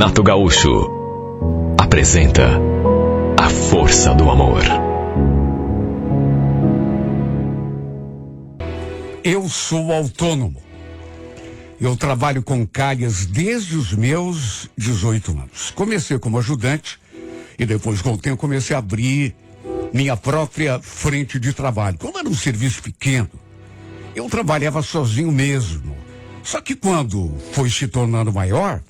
Renato Gaúcho apresenta A Força do Amor. Eu sou autônomo. Eu trabalho com calhas desde os meus 18 anos. Comecei como ajudante e depois, com o tempo, comecei a abrir minha própria frente de trabalho. Como era um serviço pequeno, eu trabalhava sozinho mesmo. Só que quando foi se tornando maior,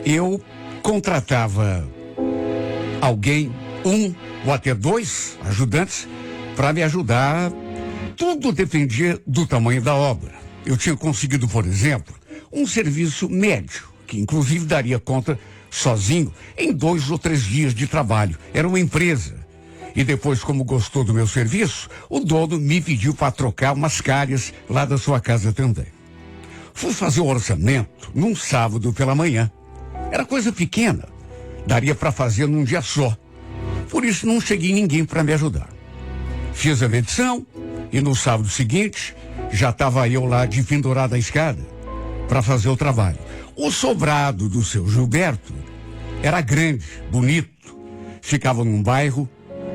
eu contratava alguém, um ou até dois ajudantes, para me ajudar. Tudo dependia do tamanho da obra. Eu tinha conseguido, por exemplo, um serviço médio, que inclusive daria conta sozinho em 2 ou 3 dias de trabalho. Era uma empresa. E depois, como gostou do meu serviço, o dono me pediu para trocar umas calhas lá da sua casa também. Fui fazer o orçamento num sábado pela manhã. Era coisa pequena. Daria para fazer num dia só. Por isso não cheguei ninguém para me ajudar. Fiz a medição e no sábado seguinte já estava eu lá de pendurado à escada para fazer o trabalho. O sobrado do seu Gilberto era grande, bonito. Ficava num bairro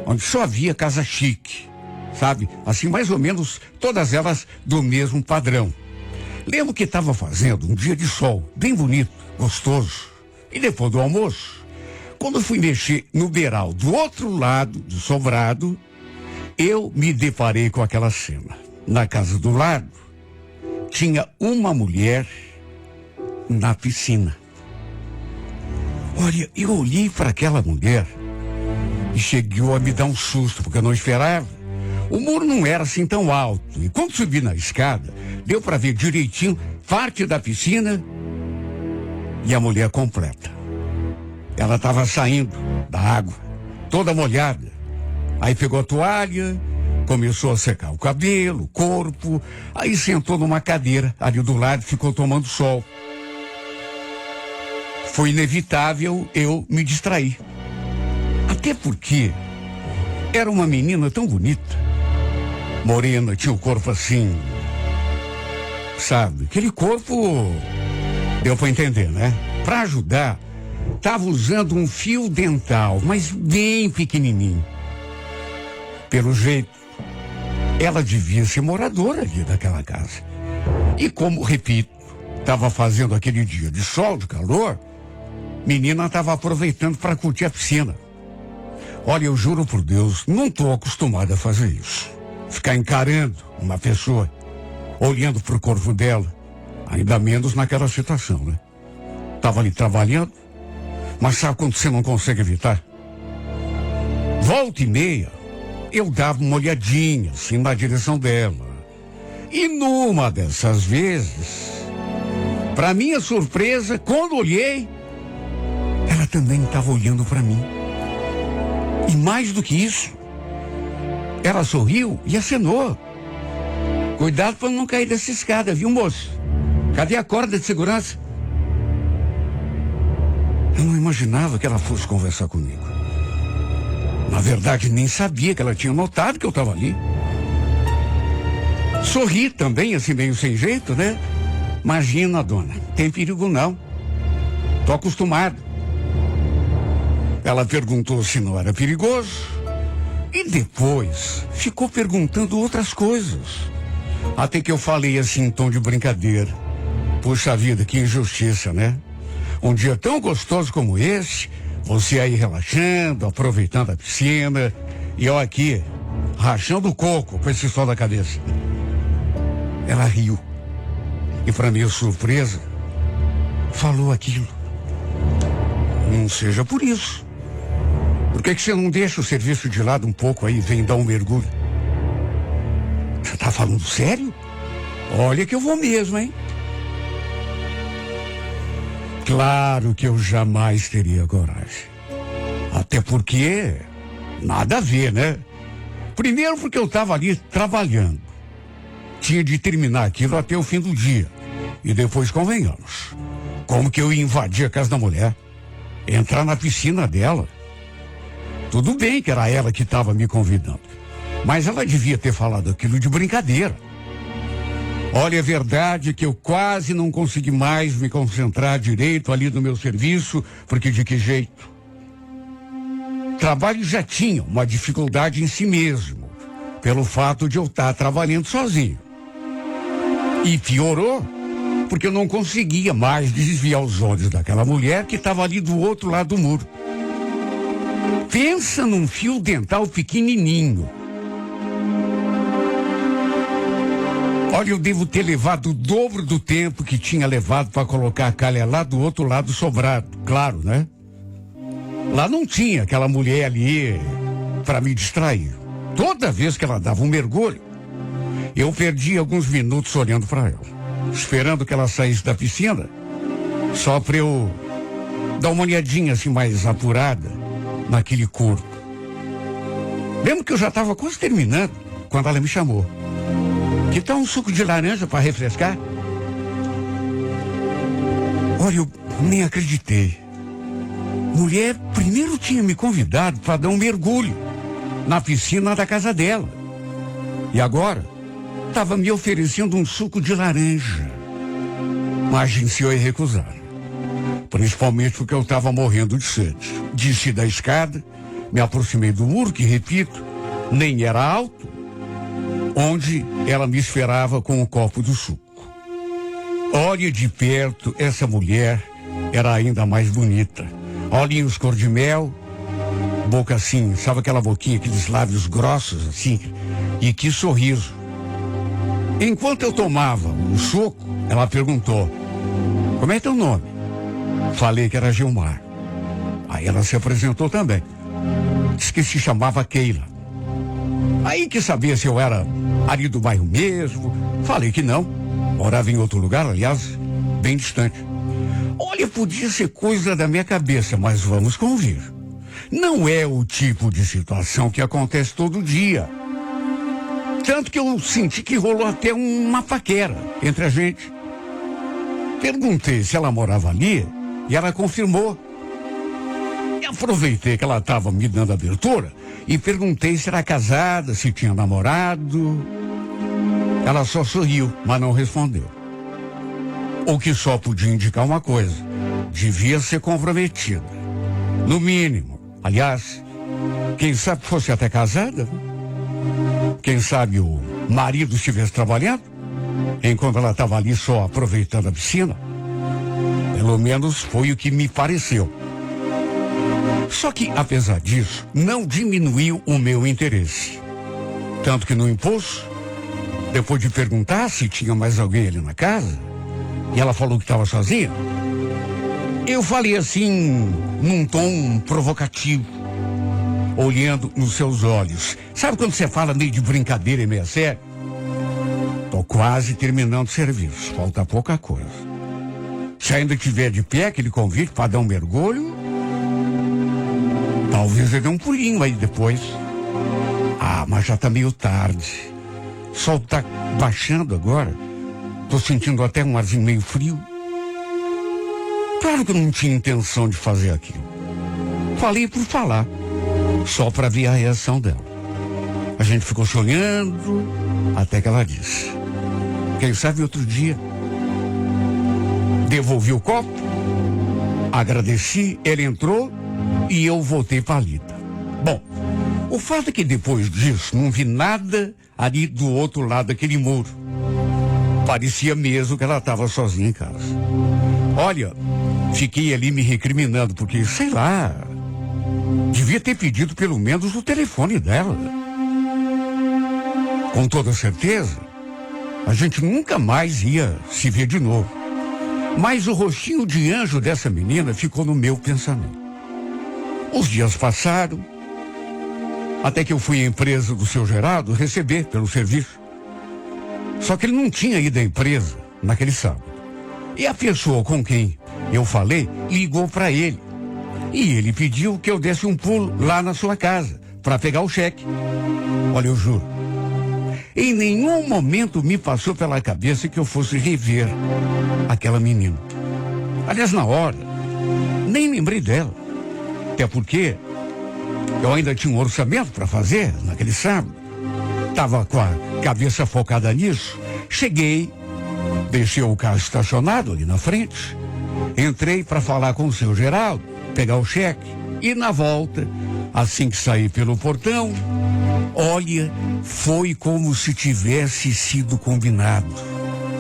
onde só havia casa chique. Sabe? Assim, mais ou menos todas elas do mesmo padrão. Lembro que estava fazendo um dia de sol, bem bonito, gostoso. E depois do almoço, quando fui mexer no beiral do outro lado do sobrado, eu me deparei com aquela cena. Na casa do lado, tinha uma mulher na piscina. Olha, eu olhei para aquela mulher e chegou a me dar um susto, porque eu não esperava. O muro não era assim tão alto. E quando subi na escada, deu para ver direitinho parte da piscina e a mulher completa. Ela estava saindo da água, toda molhada. Aí pegou a toalha, começou a secar o cabelo, o corpo. Aí sentou numa cadeira ali do lado e ficou tomando sol. Foi inevitável eu me distrair. Até porque era uma menina tão bonita. Morena, tinha o corpo assim, sabe? Aquele corpo, deu para entender, né? Para ajudar, estava usando um fio dental, mas bem pequenininho. Pelo jeito, ela devia ser moradora ali daquela casa. E como, repito, estava fazendo aquele dia de sol, de calor, menina estava aproveitando para curtir a piscina. Olha, eu juro por Deus, não estou acostumado a fazer isso. Ficar encarando uma pessoa, olhando pro corpo dela, ainda menos naquela situação, né? Tava ali trabalhando, mas sabe quando você não consegue evitar? Volta e meia, eu dava uma olhadinha, assim, na direção dela. E numa dessas vezes, para minha surpresa, quando olhei, ela também estava olhando para mim. E mais do que isso, ela sorriu e acenou. Cuidado para não cair dessa escada, viu, moço? Cadê a corda de segurança? Eu não imaginava que ela fosse conversar comigo. Na verdade, nem sabia que ela tinha notado que eu estava ali. Sorri também, assim, meio sem jeito, né? Imagina, dona, tem perigo não. Tô acostumado. Ela perguntou se não era perigoso. E depois ficou perguntando outras coisas. Até que eu falei assim em tom de brincadeira. Puxa vida, que injustiça, né? Um dia tão gostoso como esse, você aí relaxando, aproveitando a piscina, e eu aqui, rachando o coco com esse sol da cabeça. Ela riu. E para minha surpresa, falou aquilo. Não seja por isso. Por que você não deixa o serviço de lado um pouco aí e vem dar um mergulho? Você tá falando sério? Olha que eu vou mesmo, hein? Claro que eu jamais teria coragem. Até porque nada a ver, né? Primeiro porque eu estava ali trabalhando. Tinha de terminar aquilo até o fim do dia. E depois, convenhamos, como que eu ia invadir a casa da mulher? Entrar na piscina dela? Tudo bem que era ela que estava me convidando, mas ela devia ter falado aquilo de brincadeira. Olha, é verdade que eu quase não consegui mais me concentrar direito ali no meu serviço, porque de que jeito? Trabalho já tinha uma dificuldade em si mesmo, pelo fato de eu estar trabalhando sozinho. E piorou, porque eu não conseguia mais desviar os olhos daquela mulher que estava ali do outro lado do muro. Pensa num fio dental pequenininho. Olha, eu devo ter levado o dobro do tempo que tinha levado para colocar a calha lá do outro lado sobrado. Claro, né? Lá não tinha aquela mulher ali para me distrair. Toda vez que ela dava um mergulho, eu perdia alguns minutos olhando para ela, esperando que ela saísse da piscina, só para eu dar uma olhadinha assim mais apurada naquele corpo. Lembro que eu já estava quase terminando quando ela me chamou. Que tal um suco de laranja para refrescar? Olha, eu nem acreditei. Mulher primeiro tinha me convidado para dar um mergulho na piscina da casa dela. E agora estava me oferecendo um suco de laranja. Mas se eu ia recusar. Principalmente porque eu estava morrendo de sede. Desci da escada, me aproximei do muro, que repito, nem era alto, onde ela me esperava com um copo do suco. Olha de perto, essa mulher era ainda mais bonita. Olhinhos cor de mel, boca assim, sabe aquela boquinha, aqueles lábios grossos assim, e que sorriso. Enquanto eu tomava o suco, ela perguntou: como é teu nome? Falei que era Gilmar. Aí ela se apresentou também. Disse que se chamava Keila. Aí que sabia se eu era ali do bairro mesmo. Falei que não. Morava em outro lugar, aliás, bem distante. Olha, podia ser coisa da minha cabeça, mas vamos convir. Não é o tipo de situação que acontece todo dia. Tanto que eu senti que rolou até uma paquera entre a gente. Perguntei se ela morava ali e ela confirmou. E aproveitei que ela estava me dando abertura e perguntei se era casada, se tinha namorado. Ela só sorriu, mas não respondeu. O que só podia indicar uma coisa: devia ser comprometida. No mínimo. Aliás, quem sabe fosse até casada? Quem sabe o marido estivesse trabalhando, enquanto ela estava ali só aproveitando a piscina? Pelo menos foi o que me pareceu. Só que, apesar disso, não diminuiu o meu interesse. Tanto que no impulso, depois de perguntar se tinha mais alguém ali na casa, e ela falou que estava sozinha, eu falei assim, num tom provocativo, olhando nos seus olhos. Sabe quando você fala meio de brincadeira e meio sério? Tô quase terminando o serviço, falta pouca coisa. Se ainda tiver de pé aquele convite para dar um mergulho, talvez eu dê um pulinho aí depois. Ah, mas já tá meio tarde. O sol tá baixando agora. Tô sentindo até um arzinho meio frio. Claro que eu não tinha intenção de fazer aquilo. Falei por falar, só para ver a reação dela. A gente ficou se olhando até que ela disse: quem sabe outro dia. Devolvi o copo, agradeci, ele entrou e eu voltei para a lida. Bom, o fato é que depois disso não vi nada ali do outro lado daquele muro. Parecia mesmo que ela estava sozinha em casa. Olha, fiquei ali me recriminando, porque, sei lá, devia ter pedido pelo menos o telefone dela. Com toda certeza, a gente nunca mais ia se ver de novo. Mas o rostinho de anjo dessa menina ficou no meu pensamento. Os dias passaram, até que eu fui à empresa do seu Geraldo receber pelo serviço. Só que ele não tinha ido à empresa naquele sábado. E a pessoa com quem eu falei ligou para ele. E ele pediu que eu desse um pulo lá na sua casa para pegar o cheque. Olha, eu juro, em nenhum momento me passou pela cabeça que eu fosse rever aquela menina. Aliás, na hora, nem lembrei dela. Até porque eu ainda tinha um orçamento para fazer naquele sábado. Estava com a cabeça focada nisso. Cheguei Deixei o carro estacionado ali na frente. Entrei para falar com o seu Geraldo, pegar o cheque. E na volta, assim que saí pelo portão, olha, foi como se tivesse sido combinado.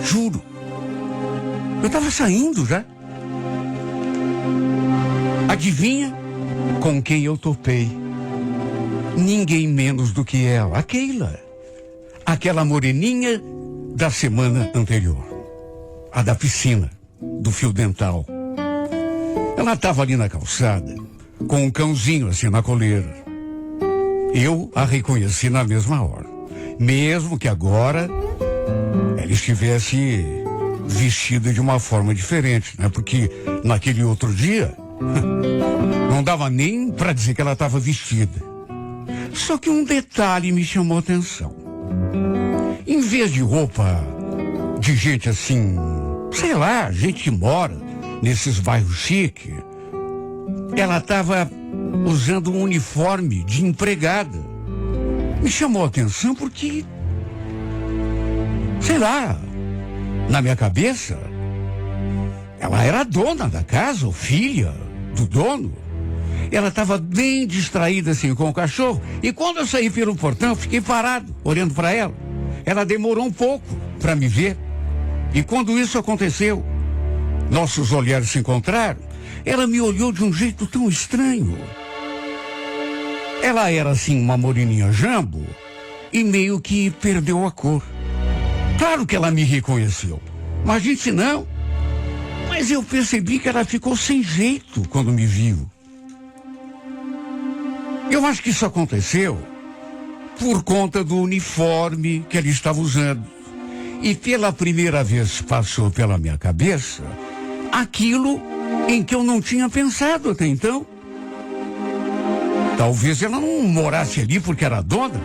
Juro. Eu estava saindo já. Adivinha com quem eu topei? Ninguém menos do que ela, a Keila. Aquela moreninha da semana anterior. A da piscina, do fio dental. Ela estava ali na calçada, com um cãozinho assim na coleira. Eu a reconheci na mesma hora. Mesmo que agora ela estivesse vestida de uma forma diferente, né? Porque naquele outro dia não dava nem para dizer que ela estava vestida. Só que um detalhe me chamou a atenção. Em vez de roupa de gente assim, sei lá, gente que mora nesses bairros chiques, ela estava usando um uniforme de empregada. Me chamou a atenção porque, sei lá, na minha cabeça, ela era a dona da casa, ou filha do dono. Ela estava bem distraída assim com o cachorro. E quando eu saí pelo portão, eu fiquei parado, olhando para ela. Ela demorou um pouco para me ver. E quando isso aconteceu, nossos olhares se encontraram. Ela me olhou de um jeito tão estranho. Ela era assim uma moreninha jambo e meio que perdeu a cor. Claro que ela me reconheceu. Imagine se não. Mas eu percebi que ela ficou sem jeito quando me viu. Eu acho que isso aconteceu por conta do uniforme que ela estava usando. E pela primeira vez passou pela minha cabeça aquilo em que eu não tinha pensado até então. Talvez ela não morasse ali porque era dona.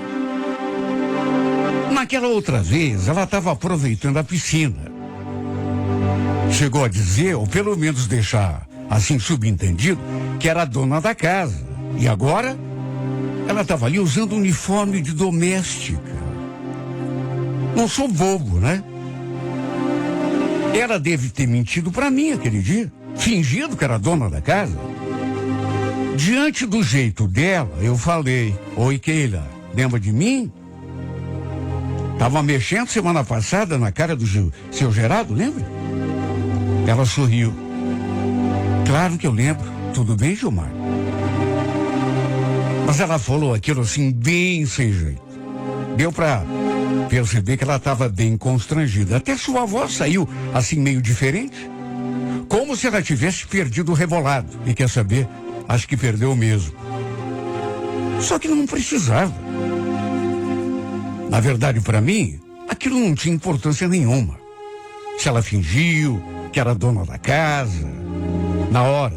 Naquela outra vez, ela estava aproveitando a piscina. Chegou a dizer, ou pelo menos deixar assim subentendido, que era a dona da casa. E agora, ela estava ali usando um uniforme de doméstica. Não sou bobo, né? Ela deve ter mentido para mim aquele dia, fingindo que era dona da casa. Diante do jeito dela, eu falei: oi, Keila, lembra de mim? Tava mexendo semana passada na cara do seu Geraldo, lembra? Ela sorriu. Claro que eu lembro. Tudo bem, Gilmar? Mas ela falou aquilo assim, bem sem jeito. Deu pra perceber que ela estava bem constrangida. Até sua voz saiu assim meio diferente. Como se ela tivesse perdido o rebolado. E quer saber? Acho que perdeu mesmo. Só que não precisava. Na verdade, para mim, aquilo não tinha importância nenhuma. Se ela fingiu que era dona da casa, na hora,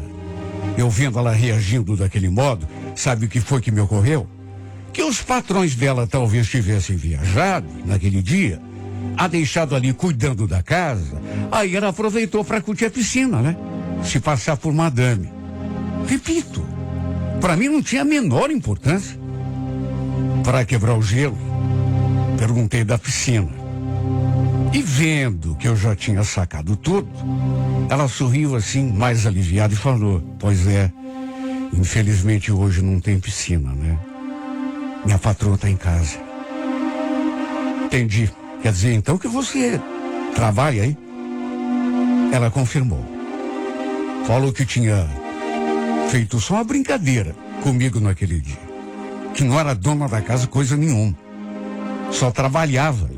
eu vendo ela reagindo daquele modo, sabe o que foi que me ocorreu? Que os patrões dela talvez tivessem viajado naquele dia, a deixado ali cuidando da casa, aí ela aproveitou para curtir a piscina, né? Se passar por madame. Repito, para mim não tinha a menor importância. Para quebrar o gelo, perguntei da piscina. E vendo que eu já tinha sacado tudo, ela sorriu assim, mais aliviada e falou: pois é, infelizmente hoje não tem piscina, né? Minha patroa está em casa. Entendi. Quer dizer, então, que você trabalha aí? Ela confirmou. Falou que tinha feito só uma brincadeira comigo naquele dia. Que não era dona da casa coisa nenhuma. Só trabalhava.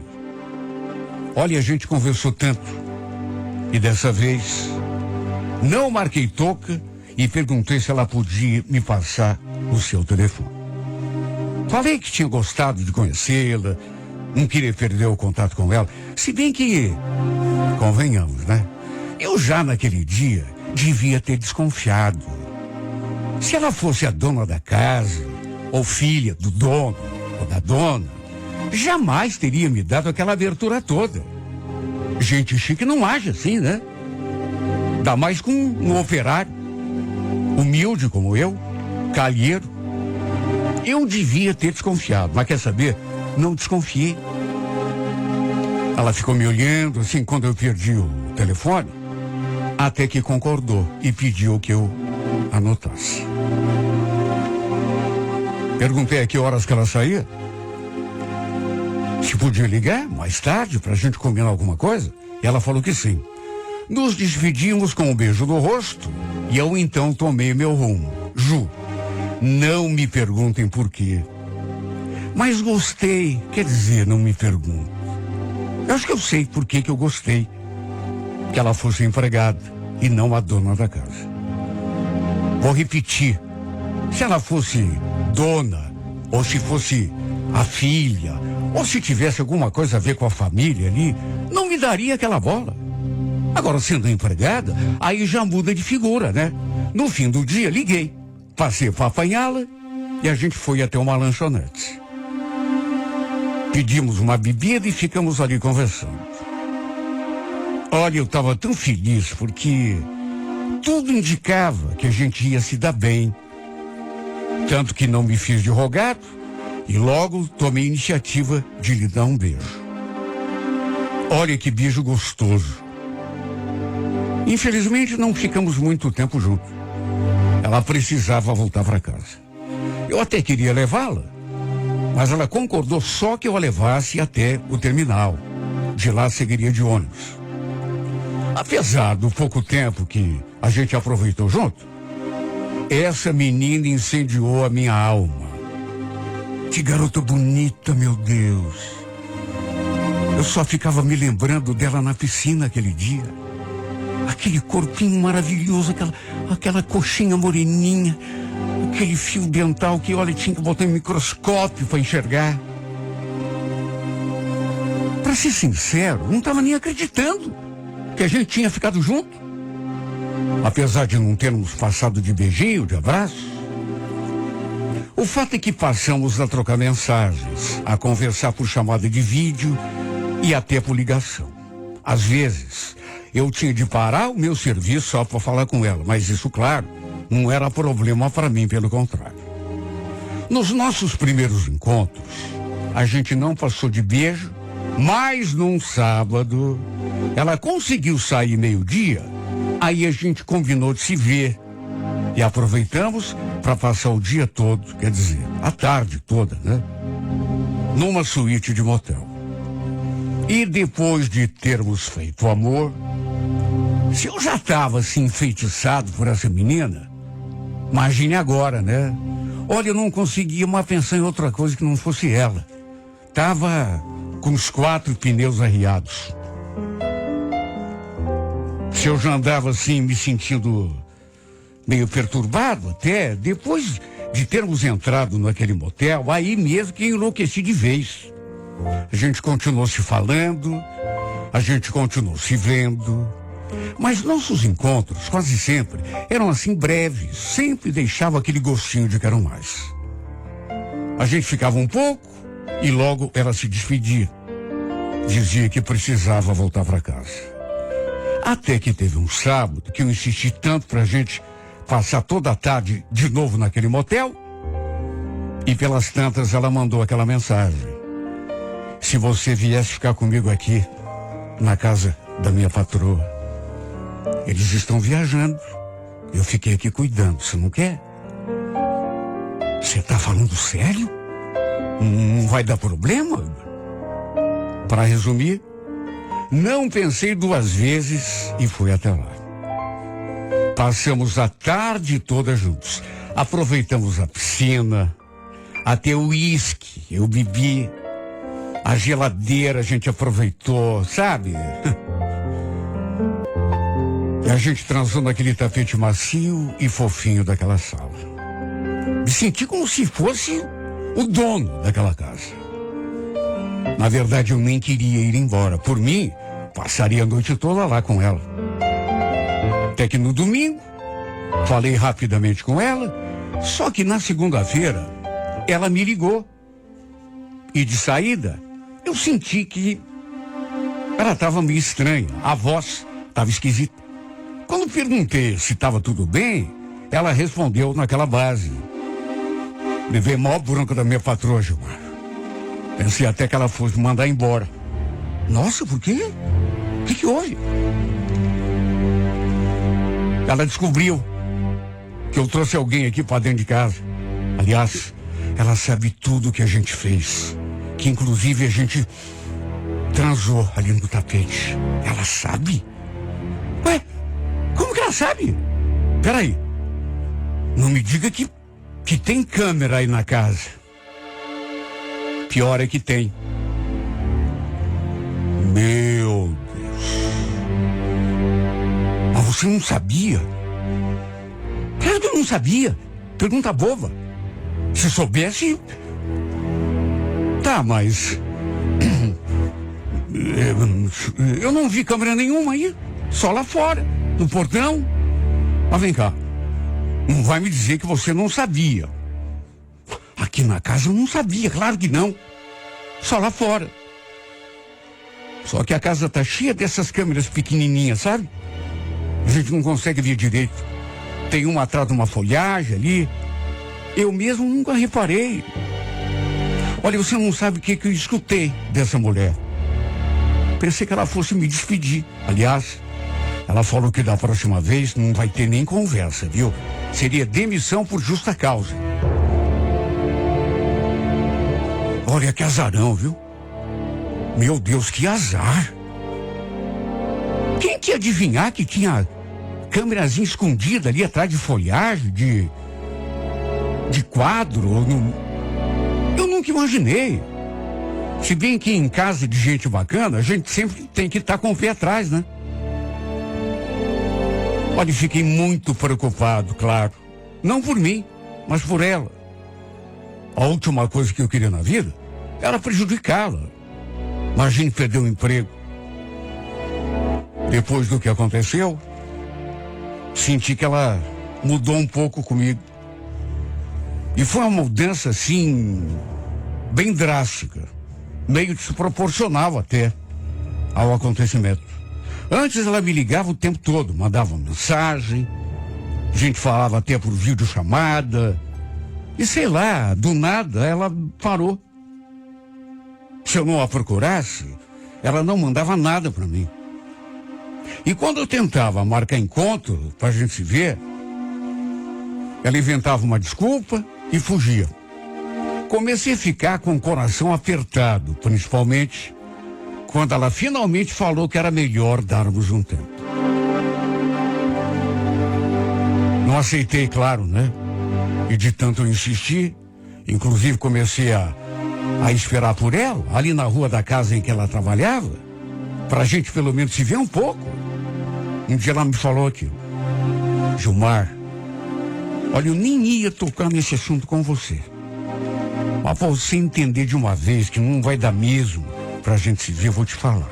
Olha, a gente conversou tanto. E dessa vez, não marquei toca e perguntei se ela podia me passar o seu telefone. Falei que tinha gostado de conhecê-la, não queria perder o contato com ela, se bem que, convenhamos, né? Eu já naquele dia devia ter desconfiado. Se ela fosse a dona da casa, ou filha do dono, ou da dona, jamais teria me dado aquela abertura toda. Gente chique não age assim, né? Ainda mais com um operário, humilde como eu, calheiro. Eu devia ter desconfiado, mas quer saber? Não desconfiei. Ela ficou me olhando assim quando eu perdi o telefone, até que concordou e pediu que eu anotasse. Perguntei a que horas que ela saía, se podia ligar mais tarde pra gente combinar alguma coisa, e ela falou que sim. Nos despedimos com um beijo no rosto e eu então tomei meu rumo. Ju, não me perguntem por quê, mas gostei, quer dizer, não me perguntem. Eu acho que eu sei por que eu gostei que ela fosse empregada e não a dona da casa. Vou repetir, se ela fosse dona, ou se fosse a filha, ou se tivesse alguma coisa a ver com a família ali, não me daria aquela bola. Agora, sendo empregada, aí já muda de figura, né? No fim do dia, liguei, passei para apanhá-la e a gente foi até uma lanchonete. Pedimos uma bebida e ficamos ali conversando. Olha, eu estava tão feliz porque tudo indicava que a gente ia se dar bem. Tanto que não me fiz de rogado e logo tomei a iniciativa de lhe dar um beijo. Olha que beijo gostoso. Infelizmente não ficamos muito tempo juntos. Ela precisava voltar para casa. Eu até queria levá-la, mas ela concordou só que eu a levasse até o terminal. De lá seguiria de ônibus. Apesar do pouco tempo que a gente aproveitou junto, essa menina incendiou a minha alma. Que garota bonita, meu Deus. Eu só ficava me lembrando dela na piscina aquele dia. Aquele corpinho maravilhoso, aquela coxinha moreninha, aquele fio dental que, olha, tinha que botar em microscópio para enxergar. Para ser sincero, não estava nem acreditando que a gente tinha ficado junto. Apesar de não termos passado de beijinho, de abraço. O fato é que passamos a trocar mensagens, a conversar por chamada de vídeo e até por ligação. Às vezes, eu tinha de parar o meu serviço só para falar com ela, mas isso, claro, não era problema para mim, pelo contrário. Nos nossos primeiros encontros, a gente não passou de beijo, mas num sábado, ela conseguiu sair meio-dia, aí a gente combinou de se ver e aproveitamos para passar o dia todo, quer dizer, a tarde toda, né? Numa suíte de motel. E depois de termos feito amor, se eu já estava assim enfeitiçado por essa menina, imagine agora, né? Olha, eu não conseguia mais pensar em outra coisa que não fosse ela. Tava com os 4 pneus arriados. Se eu já andava assim, me sentindo meio perturbado até, depois de termos entrado naquele motel, aí mesmo que enlouqueci de vez. A gente continuou se falando, a gente continuou se vendo, mas nossos encontros quase sempre eram assim breves, sempre deixavam aquele gostinho de quero mais. A gente ficava um pouco e logo ela se despedia. Dizia que precisava voltar para casa. Até que teve um sábado que eu insisti tanto pra gente passar toda a tarde de novo naquele motel. E pelas tantas ela mandou aquela mensagem: se você viesse ficar comigo aqui, na casa da minha patroa, eles estão viajando. Eu fiquei aqui cuidando, você não quer? Você tá falando sério? Não vai dar problema? Para resumir, não pensei 2 vezes e fui até lá. Passamos a tarde toda juntos. Aproveitamos a piscina, até o uísque eu bebi. A geladeira a gente aproveitou, sabe? E a gente transou naquele tapete macio e fofinho daquela sala. Me senti como se fosse o dono daquela casa. Na verdade, eu nem queria ir embora. Por mim, passaria a noite toda lá com ela. Até que no domingo, falei rapidamente com ela, só que na segunda-feira, ela me ligou. E de saída, eu senti que ela estava meio estranha, a voz estava esquisita. Quando perguntei se estava tudo bem, ela respondeu naquela base: levei maior bronca da minha patroa, Gilmar. Pensei até que ela fosse me mandar embora. Nossa, por quê? O que houve? Ela descobriu que eu trouxe alguém aqui para dentro de casa. Aliás, ela sabe tudo que a gente fez. Que inclusive a gente transou ali no tapete. Ela sabe? Ué, como que ela sabe? Peraí. Não me diga que tem câmera aí na casa. Pior é que tem. Meu Deus. Mas você não sabia? Claro que eu não sabia. Pergunta boba. Se soubesse... Tá, mas... Eu não vi câmera nenhuma aí. Só lá fora, no portão. Mas vem cá. Não vai me dizer que você não sabia. Aqui na casa eu não sabia, claro que não. Só lá fora. Só que a casa tá cheia dessas câmeras pequenininhas, sabe? A gente não consegue ver direito. Tem uma atrás de uma folhagem ali. Eu mesmo nunca reparei. Olha, você não sabe o que eu escutei dessa mulher. Pensei que ela fosse me despedir. Aliás, ela falou que da próxima vez não vai ter nem conversa, viu? Seria demissão por justa causa. Olha que azarão, viu? Meu Deus, que azar. Quem que ia adivinhar que tinha câmerazinha escondida ali atrás de folhagem, de quadro? Eu nunca imaginei. Se bem que em casa de gente bacana, a gente sempre tem que estar com o pé atrás, né? Olha, fiquei muito preocupado, claro. Não por mim, mas por ela. A última coisa que eu queria na vida era prejudicá-la. Imagine perder o emprego. Depois do que aconteceu, senti que ela mudou um pouco comigo. E foi uma mudança, assim, bem drástica. Meio desproporcional até ao acontecimento. Antes ela me ligava o tempo todo, mandava mensagem, a gente falava até por videochamada. E sei lá, do nada ela parou. Se eu não a procurasse, ela não mandava nada para mim. E quando eu tentava marcar encontro pra gente se ver, ela inventava uma desculpa e fugia. Comecei a ficar com o coração apertado, principalmente quando ela finalmente falou que era melhor darmos um tempo. Não aceitei, claro, né? E de tanto eu insistir, inclusive comecei a esperar por ela, ali na rua da casa em que ela trabalhava, pra gente pelo menos se ver um pouco. Um dia ela me falou aquilo: Gilmar, olha, eu nem ia tocar nesse assunto com você. Mas pra você entender de uma vez que não vai dar mesmo pra gente se ver, eu vou te falar.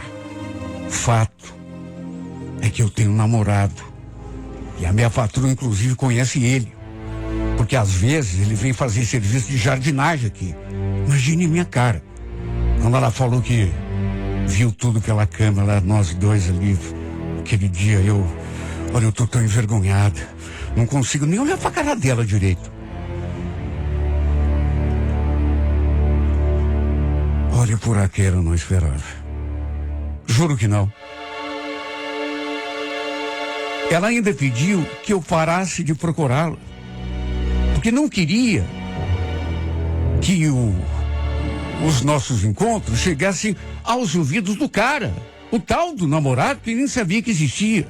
Fato é que eu tenho um namorado. E a minha patroa, inclusive, conhece ele. Porque às vezes ele vem fazer serviço de jardinagem aqui. Imagine minha cara. Quando ela falou que viu tudo pela câmera, nós dois ali, aquele dia, olha, eu tô tão envergonhada. Não consigo nem olhar pra cara dela direito. Olha, por aquela eu não esperava. Juro que não. Ela ainda pediu que eu parasse de procurá-la. Porque não queria que os nossos encontros chegassem aos ouvidos do cara. O tal do namorado que nem sabia que existia.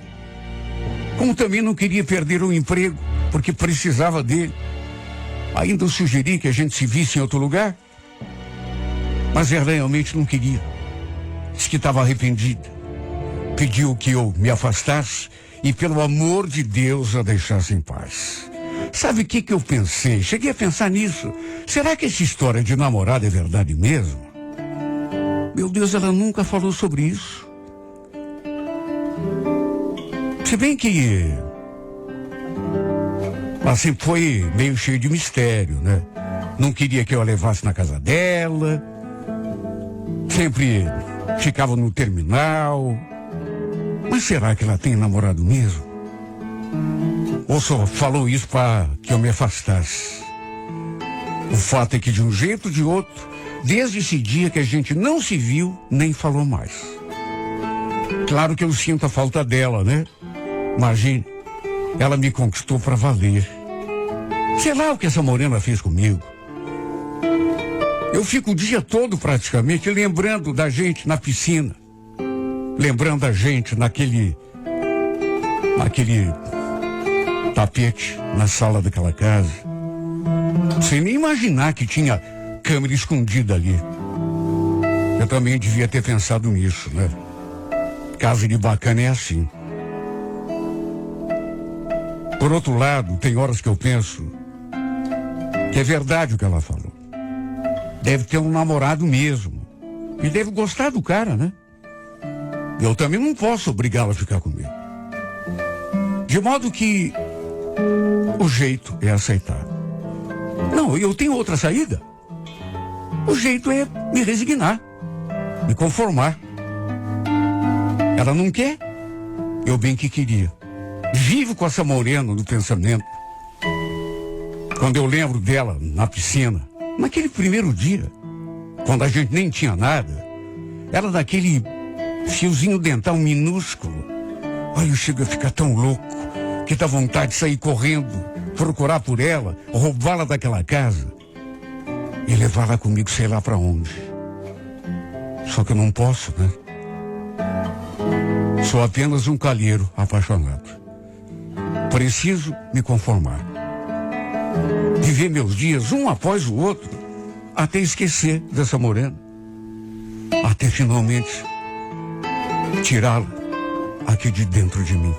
Como também não queria perder o emprego, porque precisava dele. Ainda sugeri que a gente se visse em outro lugar. Mas ela realmente não queria. Disse que estava arrependida. Pediu que eu me afastasse e, pelo amor de Deus, a deixasse em paz. Sabe o que eu pensei? Cheguei a pensar nisso. Será que essa história de namorado é verdade mesmo? Meu Deus, ela nunca falou sobre isso. Se bem que ela sempre foi meio cheia de mistério, né? Não queria que eu a levasse na casa dela. Sempre ficava no terminal. Mas será que ela tem namorado mesmo? Ou só falou isso para que eu me afastasse? O fato é que de um jeito ou de outro, desde esse dia que a gente não se viu, nem falou mais. Claro que eu sinto a falta dela, né? Imagine, ela me conquistou pra valer. Sei lá o que essa morena fez comigo. Eu fico o dia todo praticamente lembrando da gente na piscina. Lembrando da gente naquele tapete na sala daquela casa. Sem nem imaginar que tinha câmera escondida ali. Eu também devia ter pensado nisso, né? Casa de bacana é assim. Por outro lado, tem horas que eu penso que é verdade o que ela falou. Deve ter um namorado mesmo. E deve gostar do cara, né? Eu também não posso obrigá-la a ficar comigo. De modo que o jeito é aceitar. Não, eu tenho outra saída. O jeito é me resignar, me conformar. Ela não quer, eu bem que queria. Vivo com essa morena no pensamento. Quando eu lembro dela na piscina, naquele primeiro dia, quando a gente nem tinha nada, ela daquele fiozinho dental minúsculo. Olha, eu chego a ficar tão louco que dá vontade de sair correndo, procurar por ela, roubá-la daquela casa e levá-la comigo sei lá pra onde. Só que eu não posso, né? Sou apenas um calheiro apaixonado. Preciso me conformar. Viver meus dias um após o outro, até esquecer dessa morena. Até finalmente tirá-la aqui de dentro de mim.